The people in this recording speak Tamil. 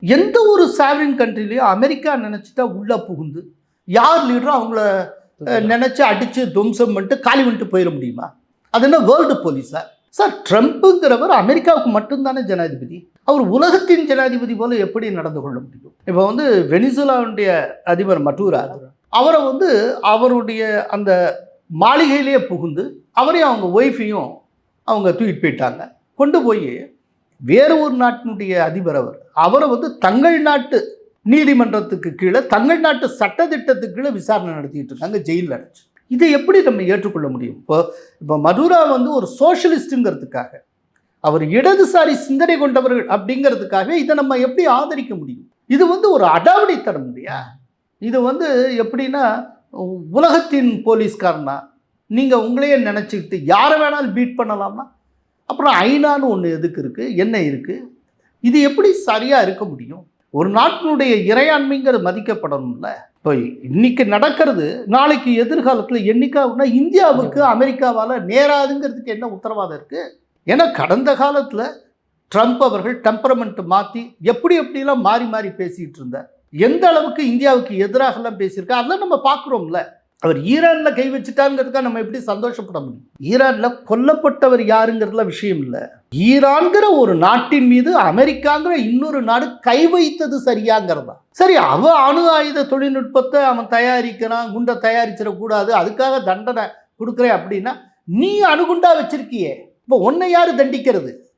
எந்த ஒரு சாவரின் கண்ட்ரிலையும் அமெரிக்கா நினைச்சிட்டா உள்ள புகுந்து யார் லீடரும் அவங்கள நினைச்சு அடிச்சு துவம்சம் பண்ணிட்டு காலி பண்ணிட்டு போயிட முடியுமா? அது என்ன வேர்ல்டு போலீஸா? சார், ட்ரம்ப்புங்கிறவர் அமெரிக்காவுக்கு மட்டும்தானே ஜனாதிபதி. அவர் உலகத்தின் ஜனாதிபதி போல எப்படி நடந்து கொள்ள முடியும்? இப்போ வெனிசுலாவுடைய அதிபர் மட்டூரா, அவரை அவருடைய அந்த மாளிகையிலேயே புகுந்து அவரையும் அவங்க ஒய்ஃபையும் அவங்க தூக்கிட்டு போயிட்டாங்க. கொண்டு போய் வேறு ஒரு நாட்டினுடைய அதிபர் அவரை தங்கள் நாட்டு நீதிமன்றத்துக்கு கீழே தங்கள் நாட்டு சட்டத்திட்டத்துக்கு கீழே விசாரணை நடத்திட்டு இருக்காங்க, ஜெயிலில் அடைச்சு. இதை எப்படி நம்ம ஏற்றுக்கொள்ள முடியும்? இப்போ மதுரா ஒரு சோஷலிஸ்ட்டுங்கிறதுக்காக, அவர் இடதுசாரி சிந்தனை கொண்டவர்கள் அப்படிங்கிறதுக்காக இதை நம்ம எப்படி ஆதரிக்க முடியும்? இது ஒரு அடாவடித்தனம் இல்லையா? இது எப்படின்னா, உலகத்தின் போலீஸ்காரனா நீங்கள் உங்களையே நினச்சிக்கிட்டு யாரை வேணாலும் பீட் பண்ணலாம்னா அப்புறம் ஐநான்னு ஒன்று எதுக்கு இருக்குது, என்ன இருக்குது? இது எப்படி சரியாக இருக்க முடியும்? ஒரு நாட்டினுடைய இறையாண்மைங்கிறது மதிக்கப்படணும்ல. இப்போ இன்னைக்கு நடக்கிறது நாளைக்கு எதிர்காலத்தில் என்னைக்காகுனா இந்தியாவுக்கு அமெரிக்காவால் நேராதுங்கிறதுக்கு என்ன உத்தரவாதம் இருக்குது? ஏன்னா கடந்த காலத்தில் ட்ரம்ப் அவர்கள் டெம்பரமெண்ட் மாற்றி எப்படிலாம் மாறி மாறி பேசிகிட்டு இருந்தார். எந்த அளவுக்கு இந்தியாவுக்கு எதிராகலாம் பேசியிருக்கா அதெல்லாம் நம்ம பார்க்குறோம்ல. அவர் ஈரானில் கை வச்சுட்டாங்கிறதுக்காக நம்ம எப்படி சந்தோஷப்பட முடியும்? ஈரானில் கொல்லப்பட்டவர் யாருங்கிறதுல விஷயம் இல்லை. ஈரான்கிற ஒரு நாட்டின் மீது அமெரிக்காங்கிற இன்னொரு நாடு கை வைத்தது சரியாங்கிறதா? சரி, அணு ஆயுத தொழில்நுட்பத்தை அவன் தயாரிக்கிறான், குண்டை தயாரிச்சிடக்கூடாது, அதுக்காக தண்டனை கொடுக்குறேன் அப்படின்னா, நீ அணுகுண்டா வச்சிருக்கியே, இப்போ உன்னை யாரு தண்டிக்கிறது?